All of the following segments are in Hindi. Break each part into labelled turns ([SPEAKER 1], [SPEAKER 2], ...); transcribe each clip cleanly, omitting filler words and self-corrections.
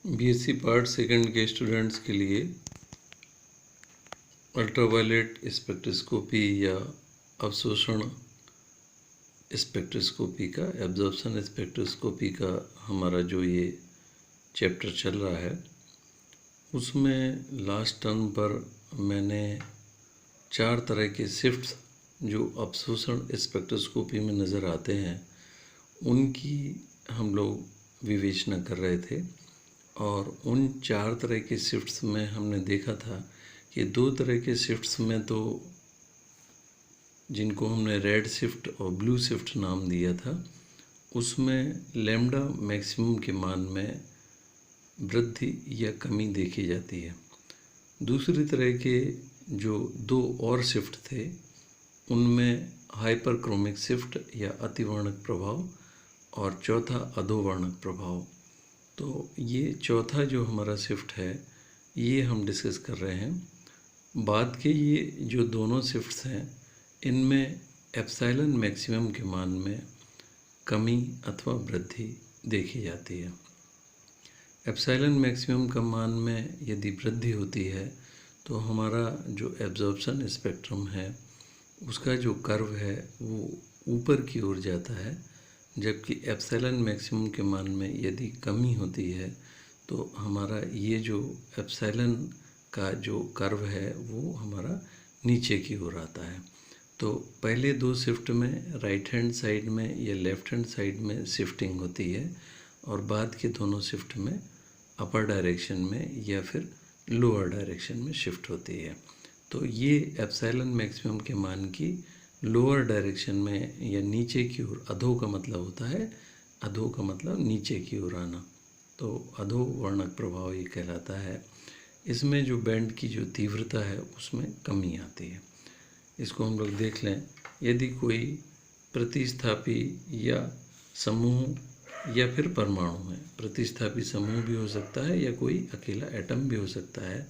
[SPEAKER 1] बीएससी पार्ट सेकंड के स्टूडेंट्स के लिए अल्ट्रावायलेट स्पेक्ट्रोस्कोपी या अवशोषण स्पेक्ट्रोस्कोपी का एब्जॉर्प्शन स्पेक्ट्रोस्कोपी का हमारा जो ये चैप्टर चल रहा है, उसमें लास्ट टर्म पर मैंने 4 तरह के शिफ्ट्स जो अवशोषण स्पेक्ट्रोस्कोपी में नज़र आते हैं उनकी हम लोग विवेचना कर रहे थे। और उन 4 तरह के शिफ्ट्स में हमने देखा था कि 2 तरह के शिफ्ट्स में तो जिनको हमने रेड शिफ्ट और ब्लू शिफ्ट नाम दिया था, उसमें लैम्डा मैक्सिमम के मान में वृद्धि या कमी देखी जाती है। दूसरी तरह के जो 2 और शिफ्ट थे उनमें हाइपरक्रोमिक शिफ्ट या अतिवर्णक प्रभाव और चौथा अधोवर्णक प्रभाव। तो ये चौथा जो हमारा शिफ्ट है ये हम डिस्कस कर रहे हैं। बाद के ये जो दोनों शिफ्ट्स हैं इनमें एप्सिलॉन मैक्सिमम के मान में कमी अथवा वृद्धि देखी जाती है। एप्सिलॉन मैक्सिमम का मान में यदि वृद्धि होती है तो हमारा जो एब्जॉर्प्शन स्पेक्ट्रम है उसका जो कर्व है वो ऊपर की ओर जाता है, जबकि एप्सिलॉन मैक्सिमम के मान में यदि कमी होती है तो हमारा ये जो एप्सिलॉन का जो कर्व है वो हमारा नीचे की ओर आता है। तो पहले 2 शिफ्ट में राइट हैंड साइड में या लेफ्ट हैंड साइड में शिफ्टिंग होती है और बाद के दोनों शिफ्ट में अपर डायरेक्शन में या फिर लोअर डायरेक्शन में शिफ्ट होती है। तो ये एप्सिलॉन मैक्सिमम के मान की लोअर डायरेक्शन में या नीचे की ओर, अधो का मतलब होता है, अधो का मतलब नीचे की ओर आना, तो अधोवर्णक प्रभाव ये कहलाता है। इसमें जो बैंड की जो तीव्रता है उसमें कमी आती है। इसको हम लोग देख लें। यदि कोई प्रतिस्थापी या समूह या फिर परमाणु है, प्रतिस्थापी समूह भी हो सकता है या कोई अकेला एटम भी हो सकता है,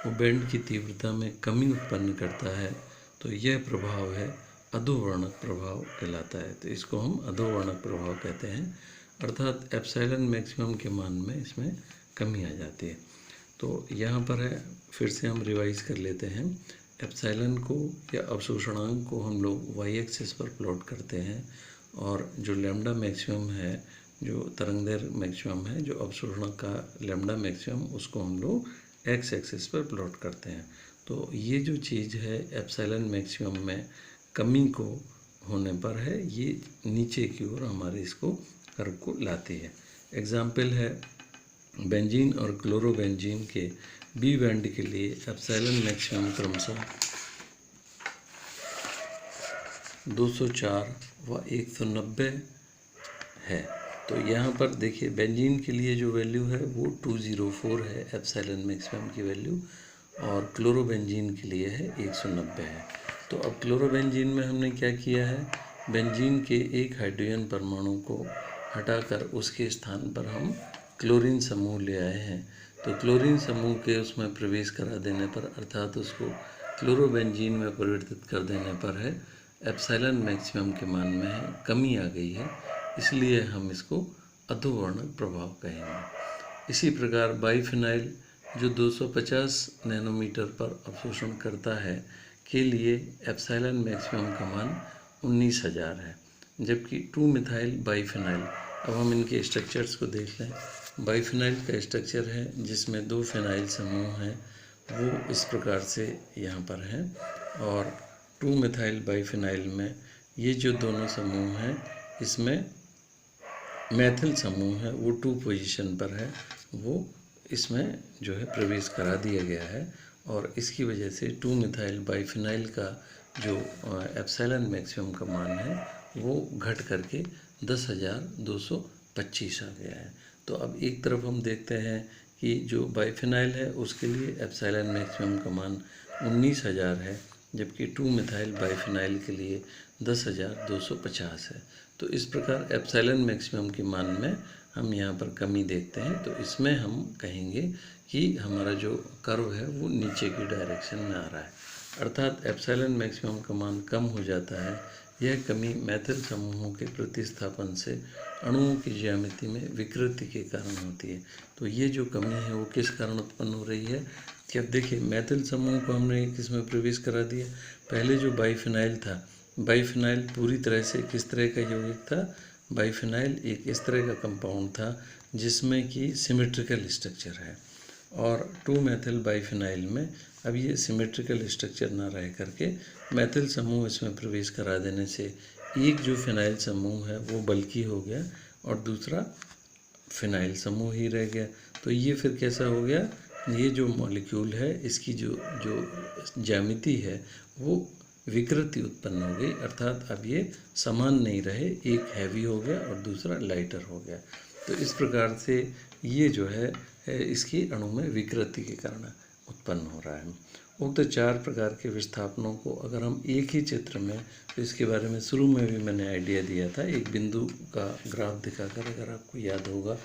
[SPEAKER 1] वो बैंड की तीव्रता में कमी उत्पन्न करता है तो यह प्रभाव है अधोवर्णक प्रभाव कहलाता है। तो इसको हम अधोवर्णक प्रभाव कहते हैं, अर्थात एप्सिलॉन मैक्सिमम के मान में इसमें कमी आ जाती है। तो यहाँ पर है, फिर से हम रिवाइज कर लेते हैं। एप्सिलॉन को या अवशोषणांक को हम लोग वाई एक्सिस पर प्लॉट करते हैं और जो लैम्डा मैक्सिमम है, जो तरंगदैर्घ्य मैक्सिमम है, जो अवशोषण का लैम्डा मैक्सिमम, उसको हम लोग एक्स एक्सिस पर प्लॉट करते हैं। तो ये जो चीज़ है एप्सिलॉन मैक्सिमम में कमी को होने पर है, ये नीचे की ओर हमारे इसको कर्व को लाती है। एग्जाम्पल है बेंजीन और क्लोरोबेंजीन के बी बैंड के लिए एप्सिलॉन मैक्सिमम क्रमशः 204 व 190 है। तो यहाँ पर देखिए बेंजीन के लिए जो वैल्यू है वो 204 है एप्सिलॉन मैक्सिमम की वैल्यू, और क्लोरोबेंजीन के लिए है 190 है। तो अब क्लोरोबेंजीन में हमने क्या किया है, बेंजीन के एक हाइड्रोजन परमाणु को हटाकर उसके स्थान पर हम क्लोरीन समूह ले आए हैं। तो क्लोरीन समूह के उसमें प्रवेश करा देने पर, अर्थात उसको क्लोरोबेंजीन में परिवर्तित कर देने पर है एप्सिलॉन मैक्सिमम के मान में है कमी आ गई है, इसलिए हम इसको अधोवर्णक प्रभाव कहेंगे। इसी प्रकार बाइफिनाइल जो 250 नैनोमीटर पर अवशोषण करता है के लिए एप्सिलॉन मैक्सिमम का मान 19,000 है, जबकि 2 मिथाइल बाइफिनाइल, अब हम इनके स्ट्रक्चर्स को देख लें। बाइफिनाइल का स्ट्रक्चर है जिसमें 2 फिनाइल समूह हैं, वो इस प्रकार से यहाँ पर हैं, और 2 मिथाइल बाइफिनाइल में ये जो दोनों समूह हैं इसमें मैथिल समूह है वो 2 पोजीशन पर है, वो इसमें जो है प्रवेश करा दिया गया है, और इसकी वजह से 2 मिथाइल बाइफिनाइल का जो एप्सिलॉन मैक्सिमम का मान है वो घट करके 10,225 आ गया है। तो अब एक तरफ हम देखते हैं कि जो बाइफिनाइल है उसके लिए एप्सिलॉन मैक्सिमम का मान 19,000 है, जबकि 2 मिथाइल बाइफिनाइल के लिए 10,250 है। तो इस प्रकार एप्सिलॉन मैक्सिमम के मान में हम यहाँ पर कमी देखते हैं। तो इसमें हम कहेंगे कि हमारा जो कर्व है वो नीचे की डायरेक्शन में आ रहा है, अर्थात एप्सिलॉन मैक्सिमम का मान कम हो जाता है यह कमी मैथिल समूहों के प्रतिस्थापन से अणुओं की ज्यामिति में विकृति के कारण होती है। तो ये जो कमी है वो किस कारण उत्पन्न हो रही है कि अब देखिए मैथिल समूह को हमने किसमें प्रवेश करा दिया। पहले जो बाइफिनाइल था, बाइफिनाइल पूरी तरह से किस तरह का यौगिक था, बाइफिनाइल एक इस तरह का कंपाउंड था जिसमें कि सिमेट्रिकल स्ट्रक्चर है, और 2 मेथिल बाइफिनाइल में अब ये सिमेट्रिकल स्ट्रक्चर ना रह करके मैथिल समूह इसमें प्रवेश करा देने से एक जो फिनाइल समूह है वो बल्कि हो गया और दूसरा फिनाइल समूह ही रह गया। तो ये फिर कैसा हो गया, ये जो मॉलिक्यूल है इसकी जो जो ज्यामिति है वो विकृति उत्पन्न हो गई, अर्थात अब ये समान नहीं रहे, एक हैवी हो गया और दूसरा लाइटर हो गया। तो इस प्रकार से ये जो है इसकी अणु में विकृति के कारण उत्पन्न हो रहा है। उक्त 4 प्रकार के विस्थापनों को अगर हम एक ही चित्र में, तो इसके बारे में शुरू में भी मैंने आइडिया दिया था, एक बिंदु का ग्राफ दिखाकर, अगर आपको याद होगा,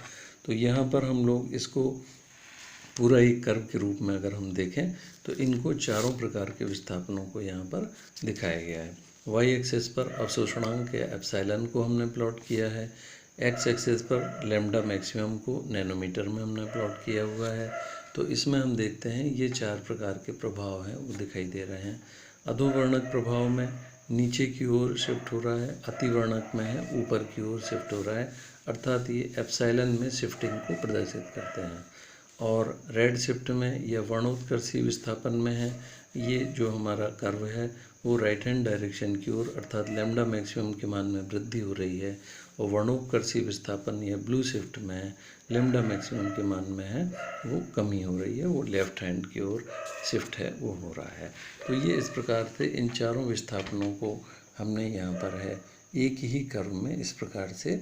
[SPEAKER 1] तो यहाँ पर हम लोग इसको पूरा एक कर्व के रूप में अगर हम देखें तो इनको चारों प्रकार के विस्थापनों को यहाँ पर दिखाया गया है। वाई एक्सेस पर अवशोषणांक या एप्सिलॉन को हमने प्लॉट किया है, एक्स एक्सेस पर लैम्डा मैक्सिमम को नैनोमीटर में हमने प्लॉट किया हुआ है। तो इसमें हम देखते हैं ये 4 प्रकार के प्रभाव हैं वो दिखाई दे रहे हैं। अधोवर्णक प्रभाव में नीचे की ओर शिफ्ट हो रहा है, अतिवर्णक में है ऊपर की ओर शिफ्ट हो रहा है, अर्थात ये एप्सिलॉन में शिफ्टिंग को प्रदर्शित करते हैं। और रेड शिफ्ट में या वर्णोत्कर्षी विस्थापन में है, ये जो हमारा कर्व है वो राइट हैंड डायरेक्शन की ओर अर्थात लैम्डा मैक्सिमम के मान में वृद्धि हो रही है, और वर्णोत्कर्षी विस्थापन या ब्लू शिफ्ट में है, लैम्डा मैक्सिमम के मान में है वो कमी हो रही है, वो लेफ्ट हैंड की ओर शिफ्ट है वो हो रहा है। तो ये इस प्रकार से इन चारों विस्थापनों को हमने यहाँ पर है एक ही कर्व में इस प्रकार से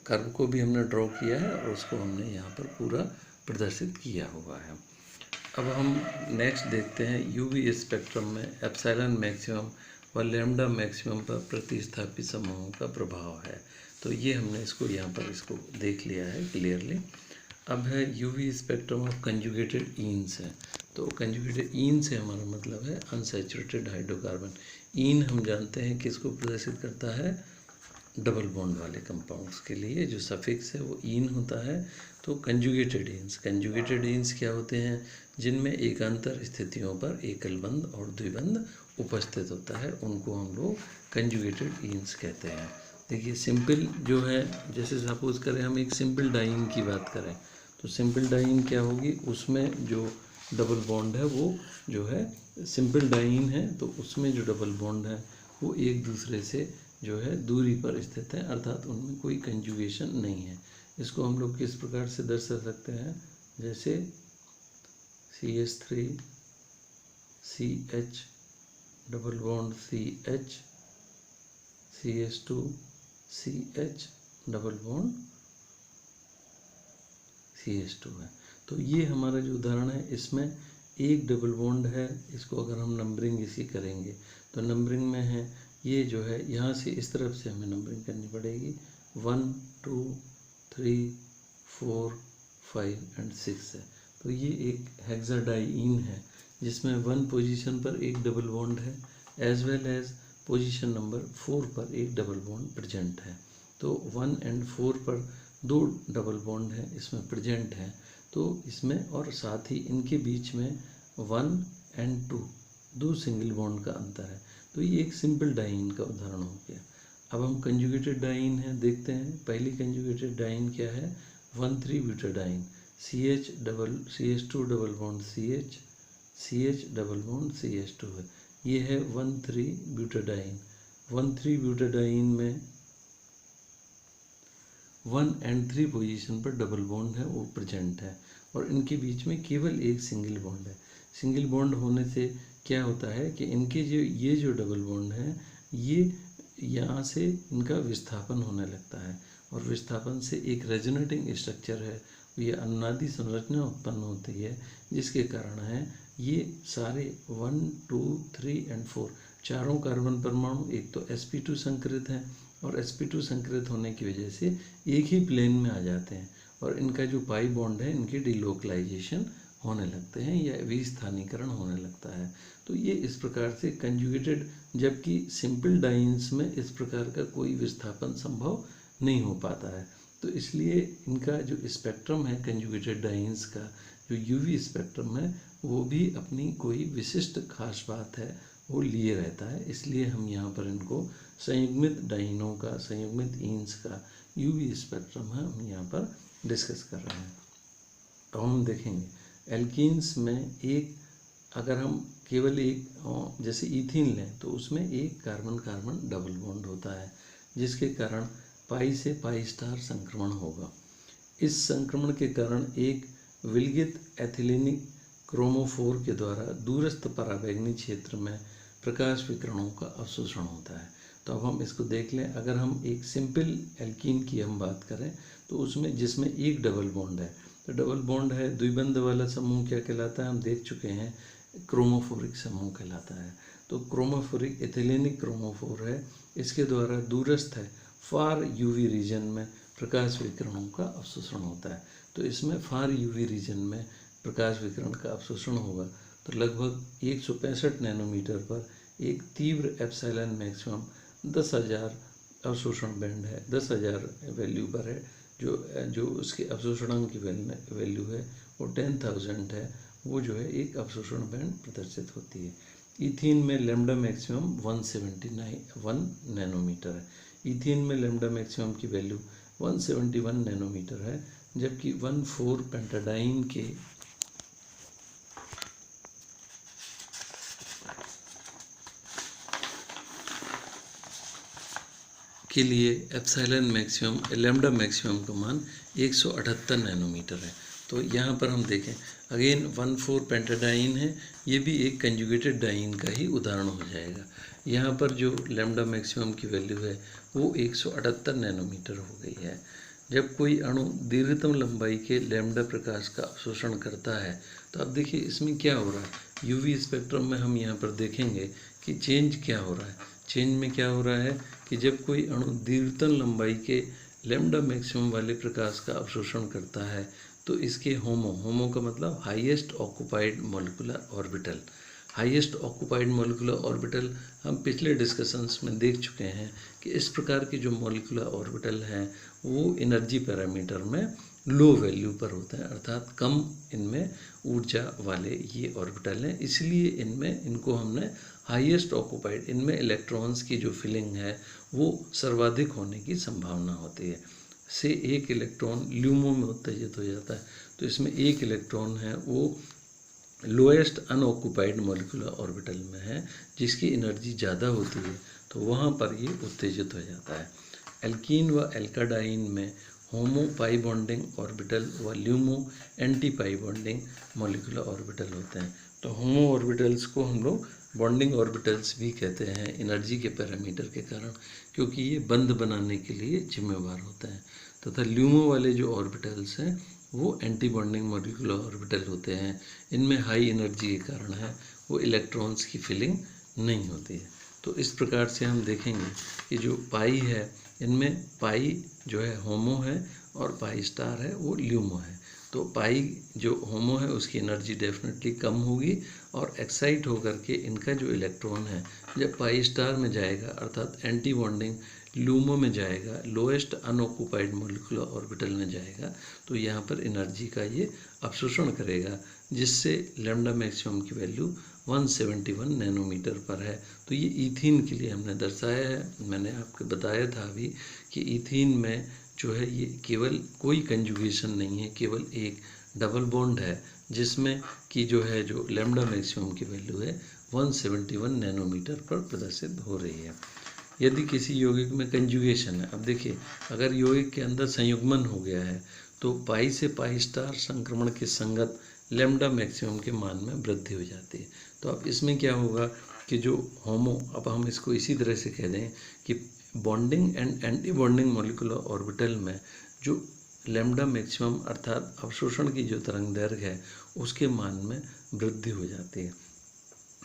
[SPEAKER 1] कर्व को भी हमने ड्रॉ किया है और उसको हमने यहाँ पर पूरा प्रदर्शित किया हुआ है। अब हम नेक्स्ट देखते हैं यूवी स्पेक्ट्रम में एप्सिलॉन मैक्सिमम व लैम्डा मैक्सिमम पर प्रतिस्थापित समूहों का प्रभाव है। तो ये हमने इसको यहाँ पर इसको देख लिया है क्लियरली। अब है यूवी स्पेक्ट्रम ऑफ कंजुगेटेड ईन्स है। तो कंजुगेटेड ईन से हमारा मतलब है अनसैचुरेटेड हाइड्रोकार्बन। ईन हम जानते हैं किसको प्रदर्शित करता है, डबल बॉन्ड वाले कंपाउंड्स के लिए जो सफिक्स है वो ईन होता है। तो कंजुगेटेड ईन्स क्या होते हैं, जिनमें एकांतर स्थितियों पर एकल बंध और द्विबंध उपस्थित होता है, उनको हम लोग कंजुगेटेड ईन्स कहते हैं। देखिए सिंपल जो है, जैसे सपोज करें हम एक सिंपल डाइन की बात करें, तो सिंपल डाइन क्या होगी, उसमें जो डबल बॉन्ड है वो जो है सिंपल डाइन है, तो उसमें जो डबल बॉन्ड है वो एक दूसरे से जो है दूरी पर स्थित है, अर्थात उनमें कोई कंजुगेशन नहीं है। इसको हम लोग किस प्रकार से दर्शा सकते हैं, जैसे CH3 CH double bond CH CH2 CH double bond CH2 है। तो ये हमारा जो उदाहरण है इसमें एक डबल बॉन्ड है, इसको अगर हम नंबरिंग इसी करेंगे तो नंबरिंग में है ये जो है यहाँ से इस तरफ से हमें नंबरिंग करनी पड़ेगी, 1 2 3 4 5 एंड 6 है। तो ये एक हेक्साडाइईन है जिसमें 1 पोजीशन पर एक डबल बॉन्ड है, as well as position number 4 पर एक डबल बॉन्ड प्रेजेंट है। तो 1 एंड 4 पर 2 डबल बॉन्ड है इसमें प्रेजेंट है, तो इसमें और साथ ही इनके बीच में 1 एंड 2 सिंगल बॉन्ड का अंतर है। तो ये एक सिंपल डाइन का उदाहरण हो गया। अब हम कंजुगेटेड डाइन है देखते हैं। पहली कंजुगेटेड डाइन क्या है, 1,3-ब्यूटाडाइन, CH2 double bond CH double bond CH2 है, ये है 1,3-ब्यूटाडाइन। 1,3-ब्यूटाडाइन में 1 एंड 3 पोजीशन पर डबल बॉन्ड है वो प्रेजेंट है, और इनके बीच में केवल एक सिंगल बॉन्ड है। सिंगल बॉन्ड होने से क्या होता है कि इनके ये जो डबल बॉन्ड है ये यहाँ से इनका विस्थापन होने लगता है, और विस्थापन से एक रेजोनेटिंग स्ट्रक्चर है, ये अनुनादी संरचना उत्पन्न होती है, जिसके कारण है ये सारे 1 2 3 एंड 4 चारों कार्बन परमाणु एक तो sp2 संकरित हैं, और sp2 संकरित होने की वजह से एक ही प्लेन में आ जाते हैं, और इनका जो पाई बॉन्ड है इनकी डिलोकलाइजेशन होने लगते हैं या विस्थानीकरण होने लगता है। तो ये इस प्रकार से कंजुगेटेड, जबकि सिंपल डाइन्स में इस प्रकार का कोई विस्थापन संभव नहीं हो पाता है। तो इसलिए इनका जो स्पेक्ट्रम है कंजुगेटेड डाइन्स का, जो यूवी स्पेक्ट्रम है, वो भी अपनी कोई विशिष्ट खास बात है वो लिए रहता है। इसलिए हम यहाँ पर इनको संयुग्मित डाइनों का, संयुग्मित ईन्स का यूवी स्पेक्ट्रम है, हम यहाँ पर डिस्कस कर रहे हैं। अब हम देखेंगे एल्कीन्स में एक, अगर हम केवल एक जैसे ईथीन लें तो उसमें एक कार्बन कार्बन डबल बॉन्ड होता है, जिसके कारण पाई से पाई स्टार संक्रमण होगा। इस संक्रमण के कारण एक विलगित एथिलीनिक क्रोमोफोर के द्वारा दूरस्थ पराबैंगनी क्षेत्र में प्रकाश विकिरणों का अवशोषण होता है। तो अब हम इसको देख लें। अगर हम एक सिंपल एल्कीन की हम बात करें तो उसमें जिसमें एक डबल बॉन्ड है, तो डबल बॉन्ड है, द्विबंध वाला समूह क्या कहलाता है, हम देख चुके हैं, क्रोमोफोरिक समूह कहलाता है। तो क्रोमोफोरिक एथिलीनिक क्रोमोफोर है, इसके द्वारा दूरस्थ है फार यूवी रीजन में प्रकाश विकिरणों का अवशोषण होता है। तो इसमें फार यूवी रीजन में प्रकाश विकिरण का अवशोषण होगा। तो लगभग 165 नैनोमीटर पर एक तीव्र एप्सिलॉन मैक्सिमम 10,000 अवशोषण बैंड है, 10,000 वैल्यू पर है। जो उसके अवशोषणांक की वैल्यू है वो 10,000 है, वो जो है एक अवशोषण बैंड प्रदर्शित होती है। ईथीन में लैम्डा मैक्सिमम 1 नैनोमीटर है। ईथीन में लैम्डा मैक्सिमम की वैल्यू 171 नैनोमीटर है, जबकि 1,4 पेंटाडाइन के लिए एप्सिलॉन मैक्सिमम, लैम्डा मैक्सिमम का मान 178 नैनोमीटर है। तो यहाँ पर हम देखें अगेन 1,4 पेंटाडाइन है, ये भी एक कंजुगेटेड डाइन का ही उदाहरण हो जाएगा। यहाँ पर जो लैम्डा मैक्सिमम की वैल्यू है वो 178 नैनोमीटर हो गई है। जब कोई अणु दीर्घतम लंबाई के लैम्डा प्रकाश का अवशोषण करता है, तो अब देखिए इसमें क्या हो रहा है। यूवी स्पेक्ट्रम में हम यहाँ पर देखेंगे कि चेंज क्या हो रहा है। चेंज में क्या हो रहा है कि जब कोई अणु दीर्घतम लंबाई के लैम्डा मैक्सिमम वाले प्रकाश का अवशोषण करता है, तो इसके होमो का मतलब highest occupied molecular orbital, highest occupied molecular orbital हम पिछले डिस्कशंस में देख चुके हैं कि इस प्रकार के जो मॉलिक्यूलर ऑर्बिटल हैं वो एनर्जी पैरामीटर में लो वैल्यू पर होते हैं, अर्थात कम इनमें ऊर्जा वाले ये ऑर्बिटल हैं। इसलिए इनमें इनको हमने हाईएस्ट ऑक्युपाइड, इनमें इलेक्ट्रॉन्स की जो फिलिंग है वो सर्वाधिक होने की संभावना होती है। से एक इलेक्ट्रॉन ल्यूमो में उत्तेजित हो जाता है, तो इसमें एक इलेक्ट्रॉन है वो लोएस्ट अनऑक्युपाइड मॉलिक्यूलर ऑर्बिटल में है, जिसकी एनर्जी ज़्यादा होती है, तो वहाँ पर ये उत्तेजित हो जाता है। एल्कीन व एल्काडाइन में होमो पाई बॉन्डिंग ऑर्बिटल व LUMO anti pi bonding molecular orbital होते हैं। तो होमो ऑर्बिटल्स को हम लोग बॉन्डिंग ऑर्बिटल्स भी कहते हैं एनर्जी के पैरामीटर के कारण, क्योंकि ये बंध बनाने के लिए जिम्मेवार होते हैं। तथा ल्यूमो वाले जो ऑर्बिटल्स हैं वो एंटी बॉन्डिंग मॉलिक्यूलर ऑर्बिटल होते हैं। इनमें हाई एनर्जी के कारण है वो इलेक्ट्रॉन्स की फिलिंग नहीं होती है। तो इस प्रकार से हम देखेंगे कि जो पाई है, इनमें पाई जो है होमो है और पाई स्टार है वो ल्यूमो है। तो पाई जो होमो है उसकी एनर्जी डेफिनेटली कम होगी और एक्साइट होकर के इनका जो इलेक्ट्रॉन है जब पाई स्टार में जाएगा, अर्थात एंटी बॉन्डिंग ल्यूमो में जाएगा, लोएस्ट अनऑक्युपाइड मॉलिक्यूलर ऑर्बिटल में जाएगा, तो यहाँ पर एनर्जी का ये अवशोषण करेगा, जिससे लैम्डा मैक्सिमम की वैल्यू 171 नैनोमीटर पर है। तो ये ईथीन के लिए हमने दर्शाया है। मैंने आपको बताया था अभी कि ईथीन में जो है ये केवल कोई कंजुगेशन नहीं है, केवल एक डबल बॉन्ड है, जिसमें कि जो है जो लैम्डा मैक्सिमम की वैल्यू है 171 नैनोमीटर पर प्रदर्शित हो रही है। यदि किसी यौगिक में कंजुगेशन है, अब देखिए अगर यौगिक के अंदर संयुग्मन हो गया है तो पाई से पाई स्टार संक्रमण के संगत लैम्डा मैक्सिमम के मान में वृद्धि हो जाती है। तो अब इसमें क्या होगा कि जो होमो, अब हम इसको इसी तरह से कह दें कि bonding and anti bonding molecular orbital में जो लैम्डा मैक्सिमम अर्थात अवशोषण की जो तरंग दैर्घ्य है उसके मान में वृद्धि हो जाती है।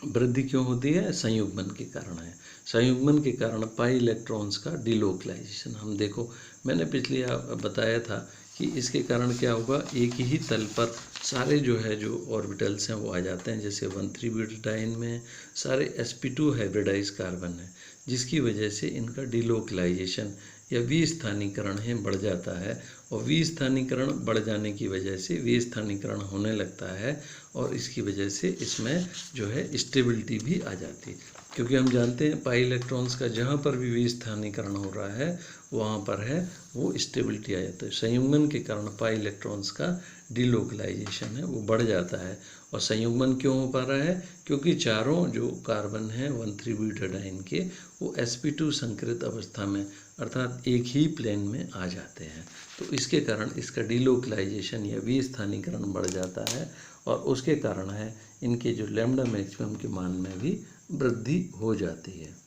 [SPEAKER 1] वृद्धि क्यों होती है? संयुग्मन के कारण है। संयुग्मन के कारण पाई इलेक्ट्रॉन्स का डिलोकलाइजेशन। हम देखो, मैंने पिछले बताया था कि इसके कारण क्या होगा, एक ही तल पर सारे जो है जो ऑर्बिटल्स हैं वो आ जाते हैं। जैसे 1,3-ब्यूटाडाइन में सारे sp2 हाइब्रिडाइज कार्बन है, जिसकी वजह से इनका डिलोकलाइजेशन या विस्थानीकरण है बढ़ जाता है। और विस्थानीकरण बढ़ जाने की वजह से विस्थानीकरण होने लगता है और इसकी वजह से इसमें जो है स्टेबिलिटी भी आ जाती है। क्योंकि हम जानते हैं पाई इलेक्ट्रॉन्स का जहाँ पर भी विस्थानीकरण हो रहा है वहाँ पर है वो स्टेबिलिटी आ जाता है। संयुग्मन के कारण पाई इलेक्ट्रॉन्स का डिलोकलाइजेशन है वो बढ़ जाता है। और संयुग्मन क्यों हो पा रहा है? क्योंकि चारों जो कार्बन हैं 1,3-ब्यूटाडाइन के वो sp2 संकृत अवस्था में अर्थात एक ही प्लेन में आ जाते हैं। तो इसके कारण इसका डिलोकलाइजेशन या विस्थानीकरण बढ़ जाता है और उसके कारण है इनके जो लैम्डा मैक्सिमम के मान में भी वृद्धि हो जाती है।